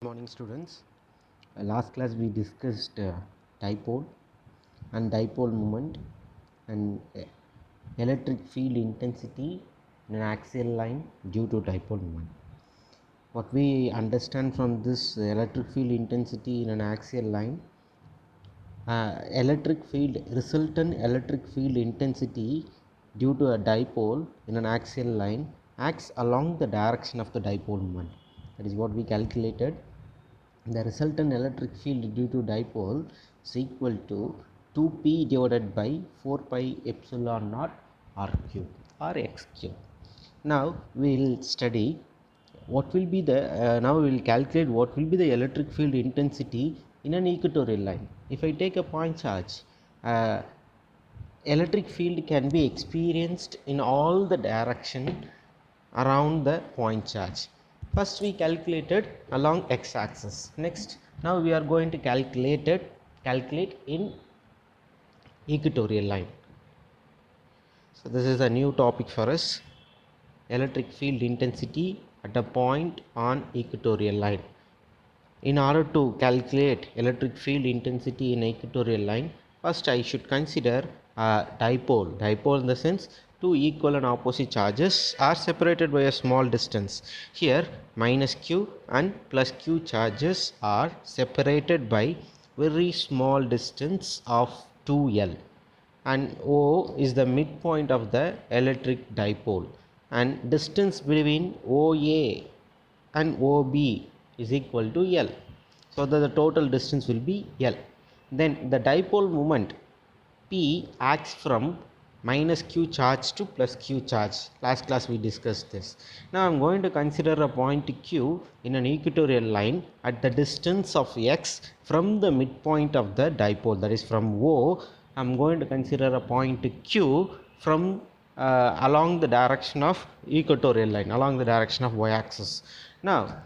Morning students. Last class we discussed dipole and dipole moment and electric field intensity in an axial line due to dipole moment. What we understand from this electric field intensity in an axial line, resultant electric field intensity due to a dipole in an axial line acts along the direction of the dipole moment. That is what we calculated. The resultant electric field due to dipole is equal to 2p divided by 4 pi epsilon naught r cube or x cube. Now we will study what will be the now we will calculate what will be the electric field intensity in an equatorial line. If I take a point charge, electric field can be experienced in all the direction around the point charge. First we calculated along x-axis. Next, now we are going to calculate in equatorial line. So this is a new topic for us. Electric field intensity at a point on equatorial line. In order to calculate electric field intensity in equatorial line, first I should consider a dipole. Dipole in the sense two equal and opposite charges are separated by a small distance. Here minus q and plus q charges are separated by very small distance of 2l, and O is the midpoint of the electric dipole, and distance between OA and OB is equal to L, so that the total distance will be L. Then the dipole moment P acts from minus q charge to plus q charge. Last class we discussed this. Now I am going to consider a point q in an equatorial line at the distance of x from the midpoint of the dipole, that is from O. I am going to consider a point q from along the direction of equatorial line, along the direction of y-axis. Now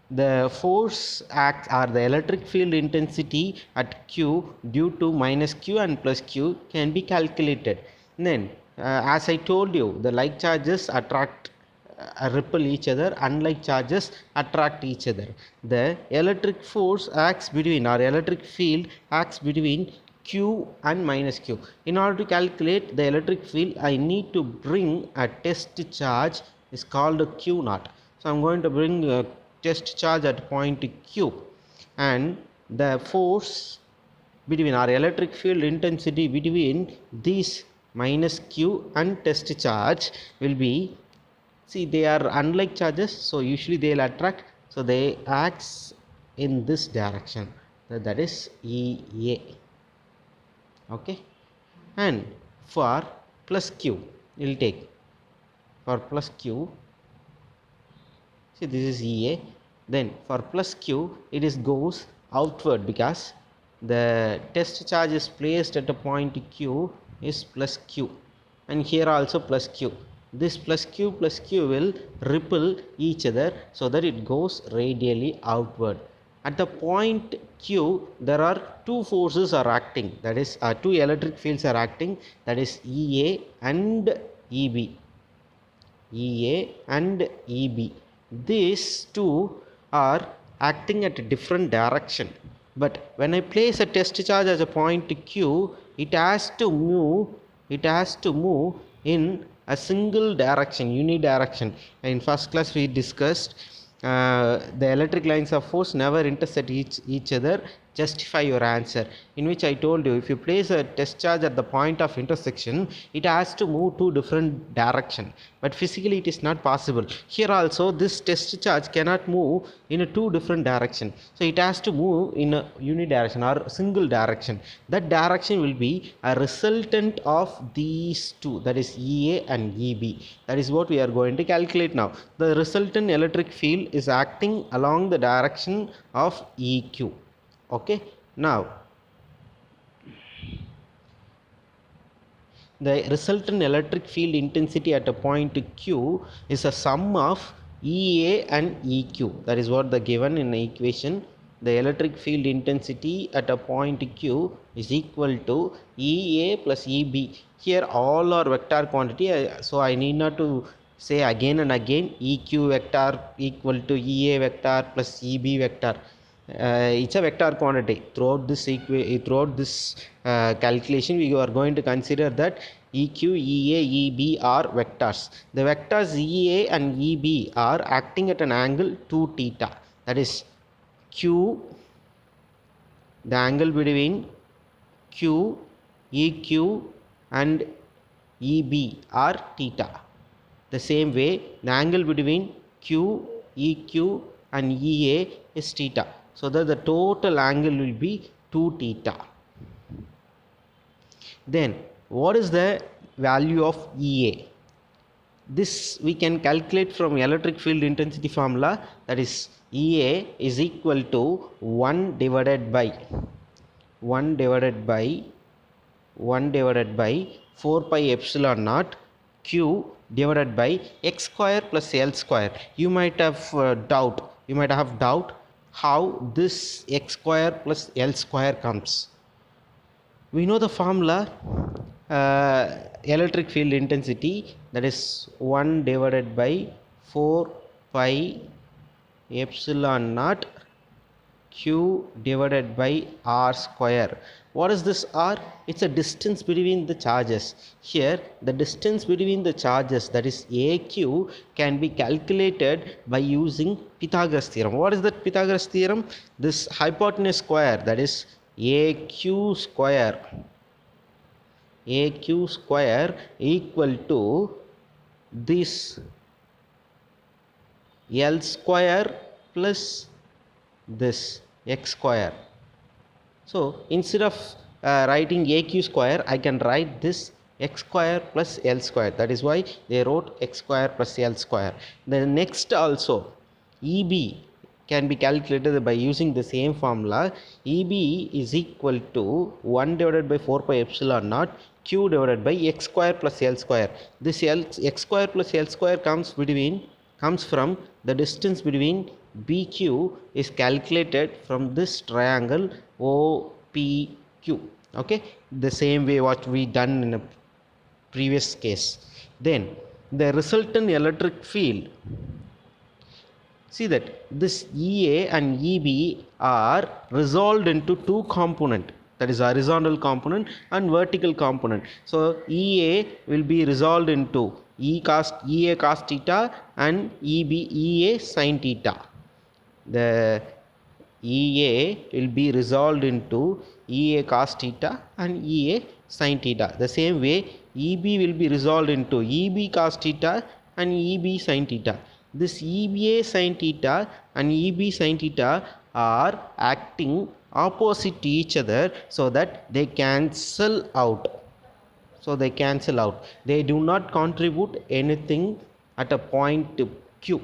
the force acts or the electric field intensity at q due to minus q and plus q can be calculated. Then as I told you, the like charges attract repel each other, unlike charges attract each other. The electric force acts between, or electric field acts between q and minus q. In order to calculate the electric field, I need to bring a test charge, is called q naught. So I am going to bring a test charge at point q, and the force between, or electric field intensity between these minus q and test charge will be, see, they are unlike charges, so usually they will attract, so they acts in this direction, that is EA. Okay, and for plus q we will take, for plus q, see, this is EA. Then for plus q it is goes outward because the test charge is placed at a point q is plus q, and here also plus q. This plus q will repel each other so that it goes radially outward. At the point q there are two forces are acting, that is two electric fields are acting, that is EA and EB. EA and EB, these two are acting at a different direction, but when I place a test charge as a point q, it has to move in a single direction, unidirection. In first class we discussed the electric lines of force never intersect each other. Justify your answer, in which I told you, if you place a test charge at the point of intersection, it has to move two different direction, but physically it is not possible. Here also this test charge cannot move in a two different direction, so it has to move in a unidirection or single direction. That direction will be a resultant of these two, that is EA and EB. That is what we are going to calculate now. The resultant electric field is acting along the direction of EQ. Okay, now the resultant electric field intensity at a point q is a sum of EA and EQ. That is what the given in the equation. The electric field intensity at a point q is equal to EA plus EB. Here all are vector quantity, so I need not to say again and again, EQ vector equal to EA vector plus EB vector. It's a vector quantity. Throughout this calculation, we are going to consider that EQ, EA, EB are vectors. The vectors EA and EB are acting at an angle 2 theta. That is Q, the angle between Q, EQ and EB are theta. The same way, the angle between Q, EQ and EA is theta. So that the total angle will be 2 theta. Then, what is the value of EA? This we can calculate from electric field intensity formula, that is EA is equal to 1 divided by 4 pi epsilon naught Q divided by x square plus L square. You might have doubt how this x square plus L square comes. We know the formula, electric field intensity, that is 1 divided by 4 pi epsilon naught Q divided by R square. What is this R? It's a distance between the charges. Here, the distance between the charges, that is AQ, can be calculated by using Pythagoras theorem. What is that Pythagoras theorem? This hypotenuse square, that is AQ square equal to this L square plus this x square. So instead of writing AQ square, I can write this x square plus L square. That is why they wrote x square plus L square. The next also, EB can be calculated by using the same formula. EB is equal to 1 divided by 4 pi epsilon naught Q divided by x square plus L square. This x square plus L square comes from the distance between BQ is calculated from this triangle OPQ. Okay, the same way what we done in a previous case. Then the resultant electric field, see that this EA and EB are resolved into two components, that is horizontal component and vertical component. So EA will be resolved into EA cos theta and EA sin theta. The EA will be resolved into EA cos theta and EA sin theta. The same way EB will be resolved into EB cos theta and EB sin theta. This EBA sin theta and EB sin theta are acting opposite to each other, so that they cancel out. They do not contribute anything at a point Q.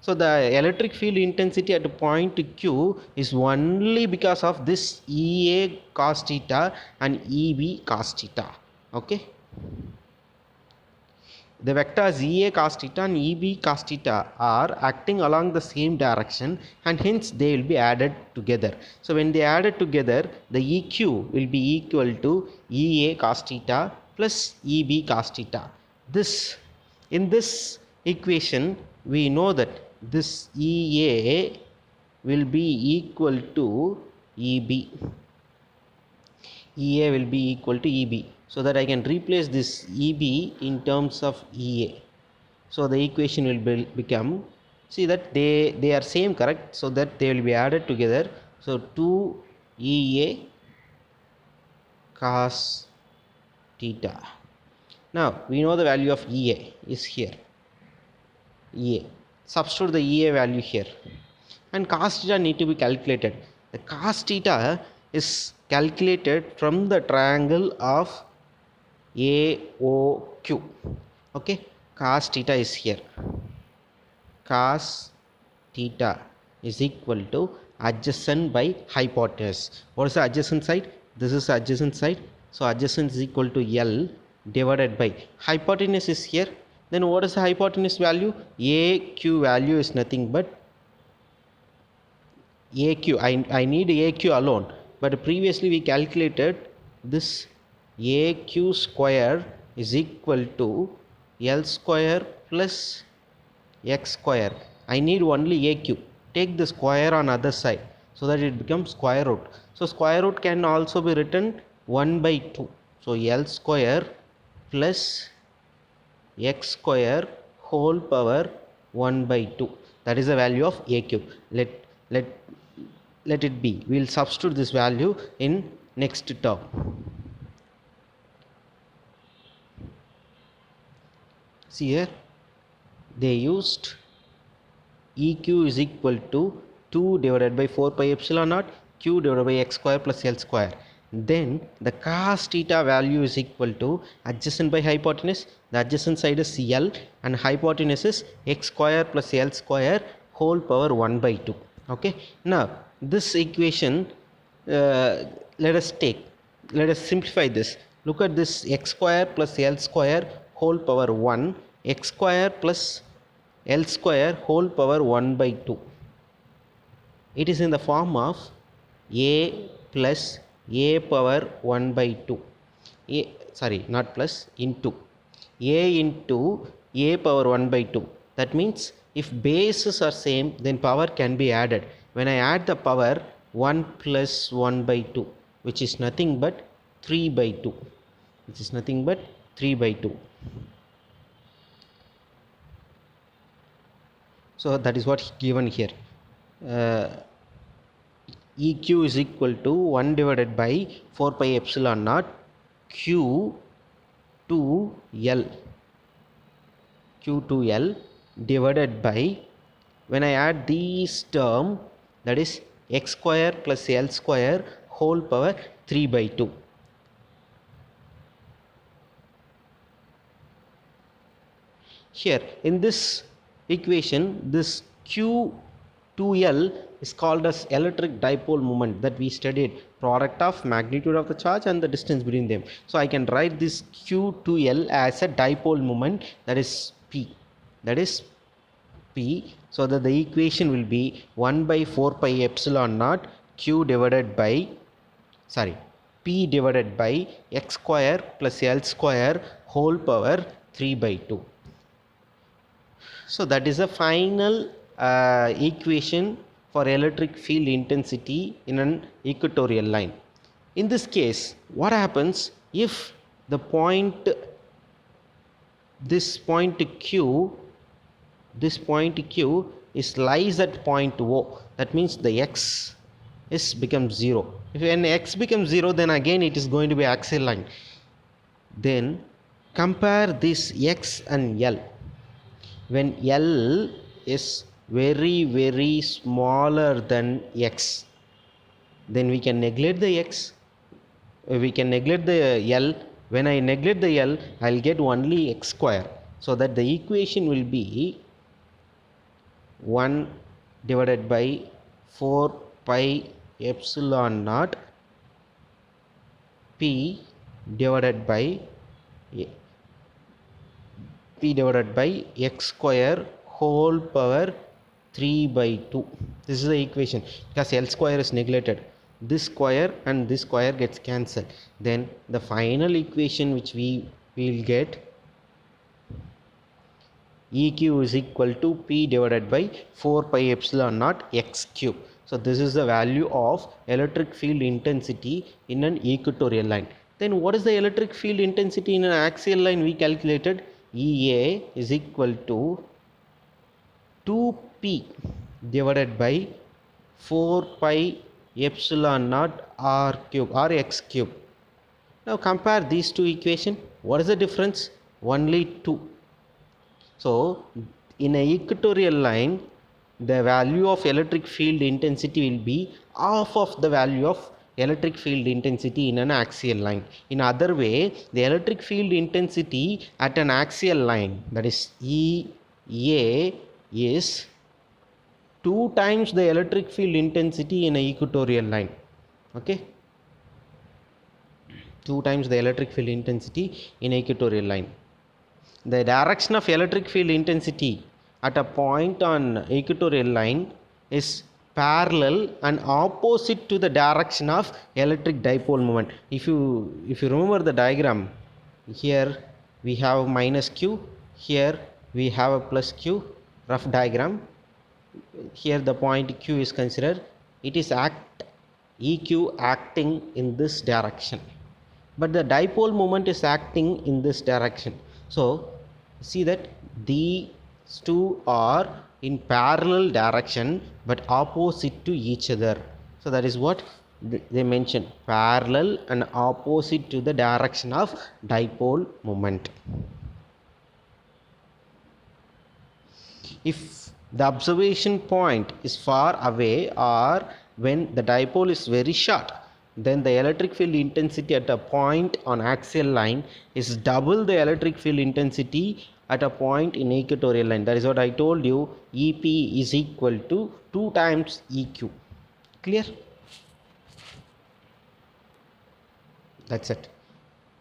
So the electric field intensity at a point Q is only because of this EA cos theta and EB cos theta. Okay. The vectors EA cos theta and EB cos theta are acting along the same direction, and hence they will be added together. So when they added together, the EQ will be equal to EA cos theta plus EB cos theta. In this equation, we know that this EA will be equal to EB. EA will be equal to EB. So that I can replace this EB in terms of EA. So the equation will become, see that they are same, correct? So that they will be added together. So 2 EA cos theta. Now we know the value of EA is here. EA. Substitute the EA value here. And cos theta need to be calculated. The cos theta is calculated from the triangle of AOQ. Okay, cos theta is here. Cos theta is equal to adjacent by hypotenuse. What is the adjacent side? This is the adjacent side. So adjacent is equal to L divided by hypotenuse is here. Then what is the hypotenuse value? AQ value is nothing but AQ. I need AQ alone, but previously we calculated this AQ square is equal to L square plus x square. I need only aq. Take the square on other side so that it becomes square root. So square root can also be written 1 by 2. So L square plus x square whole power 1 by 2. That is the value of aq. Let let it be. We will substitute this value in next term. See here, they used eq is equal to 2 divided by 4 pi epsilon naught q divided by x square plus L square. Then the cos theta value is equal to adjacent by hypotenuse. The adjacent side is L and hypotenuse is x square plus L square whole power 1 by 2. Okay, now this equation, let us simplify this. Look at this, x square plus L square whole power 1, x square plus L square whole power 1 by 2. It is in the form of a plus a power 1 by 2. Not plus, into a into a power 1 by 2. That means if bases are same, then power can be added. When I add the power, 1 plus 1 by 2, which is nothing but 3 by 2. Which is nothing but 3 by 2. So that is what given here. EQ is equal to 1 divided by 4 pi epsilon naught Q to L. Q to L divided by, when I add these term, that is x square plus L square whole power 3 by 2. Here in this equation, this Q2L is called as electric dipole moment that we studied, product of magnitude of the charge and the distance between them. So I can write this Q2L as a dipole moment, that is P. So that the equation will be 1 by 4 pi epsilon naught Q divided by, P divided by x square plus L square whole power 3 by 2. So that is a final equation for electric field intensity in an equatorial line. In this case, what happens if the point, this point Q is lies at point O? That means the x is becomes 0. If when x becomes 0, then again it is going to be axial line. Then compare this x and L. When L is very smaller than x, then we can neglect the x, we can neglect the L. When I neglect the L, I will get only x square. So that the equation will be 1 divided by 4 pi epsilon naught P divided by x square whole power 3 by 2. This is the equation because L square is neglected. This square and this square gets cancelled. Then the final equation which we will get, EQ is equal to P divided by 4 pi epsilon naught x cube. So this is the value of electric field intensity in an equatorial line. Then what is the electric field intensity in an axial line we calculated? EA is equal to 2P divided by 4 pi epsilon naught r cube or x cube. Now compare these two equations. What is the difference? Only 2. So in an equatorial line, the value of electric field intensity will be half of the value of electric field intensity in an axial line. In other way, the electric field intensity at an axial line, that is EA, is 2 times the electric field intensity in an equatorial line. Okay, 2 times the electric field intensity in an equatorial line. The direction of electric field intensity at a point on equatorial line is parallel and opposite to the direction of electric dipole moment. If you remember the diagram, here we have minus q, here we have a plus q rough diagram. Here the point q is considered. It is eq acting in this direction, but the dipole moment is acting in this direction. So see that these two are in parallel direction but opposite to each other. So that is what they mention, parallel and opposite to the direction of dipole moment. If the observation point is far away or when the dipole is very short, then the electric field intensity at a point on axial line is double the electric field intensity at a point in equatorial line. That is what I told you, EP is equal to 2 times EQ. Clear? That's it.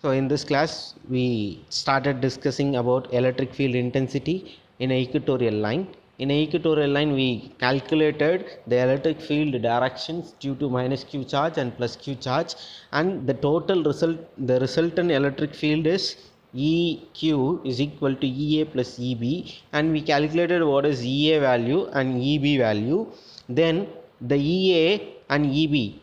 So in this class we started discussing about electric field intensity in an equatorial line. In an equatorial line we calculated the electric field directions due to minus q charge and plus q charge, and the total result, the resultant electric field is EQ is equal to EA plus EB, and we calculated what is EA value and EB value. Then the EA and EB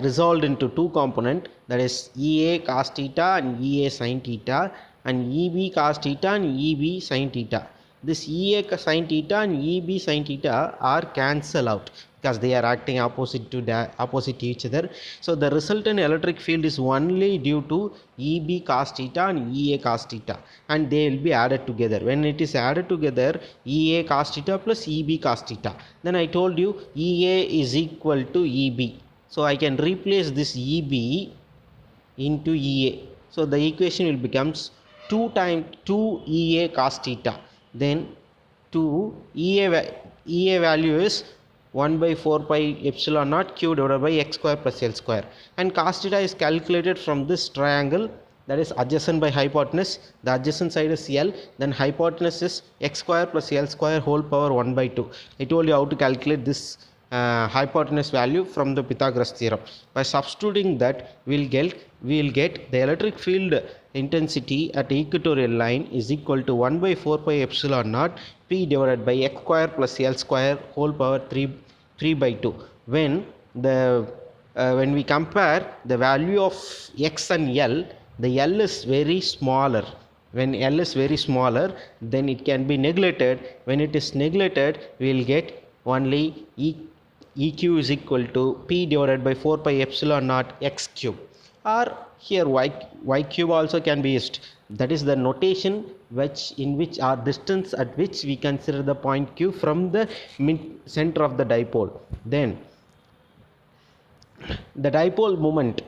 resolved into two component, that is EA cos theta and EA sin theta, and EB cos theta and EB sin theta. This EA sin theta and EB sin theta are cancel out because they are acting opposite to each other. So the resultant electric field is only due to EB cos theta and EA cos theta, and they will be added together. When it is added together, EA cos theta plus EB cos theta, then I told you EA is equal to EB. So I can replace this EB into EA. So the equation will becomes 2 times 2 EA cos theta. Then 2 EA value is 1 by 4 pi epsilon naught q divided by x square plus L square, and cos theta is calculated from this triangle, that is adjacent by hypotenuse. The adjacent side is L, then hypotenuse is x square plus L square whole power 1 by 2. I told you how to calculate this hypotenuse value from the Pythagoras theorem. By substituting that, we will get the electric field intensity at equatorial line is equal to 1 by 4 pi epsilon naught P divided by x square plus L square whole power 3 by 2. When we compare the value of x and L, the L is very smaller. When L is very smaller, then it can be neglected. When it is neglected, we will get only EQ is equal to P divided by 4 pi epsilon naught x cube, or here y cube also can be used. That is the notation in which our distance at which we consider the point Q from the center of the dipole. Then the dipole moment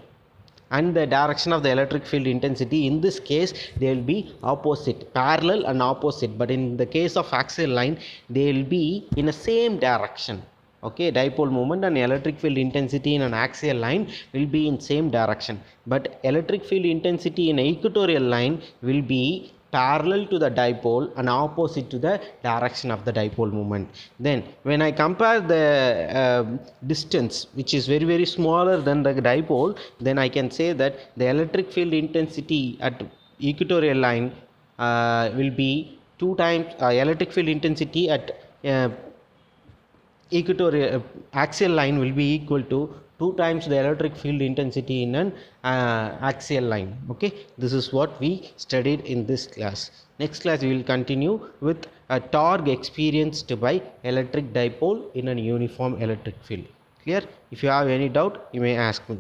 and the direction of the electric field intensity, in this case they will be opposite, parallel and opposite, but in the case of axial line they will be in the same direction. Okay, dipole moment and electric field intensity in an axial line will be in same direction, but electric field intensity in an equatorial line will be parallel to the dipole and opposite to the direction of the dipole moment. Then when I compare the distance which is very very smaller than the dipole, then I can say that the electric field intensity at equatorial line will be 2 times electric field intensity at equatorial axial line will be equal to 2 times the electric field intensity in an axial line. Okay, this is what we studied in this class. Next class we will continue with a torque experienced by electric dipole in an uniform electric field. Clear? If you have any doubt, you may ask me.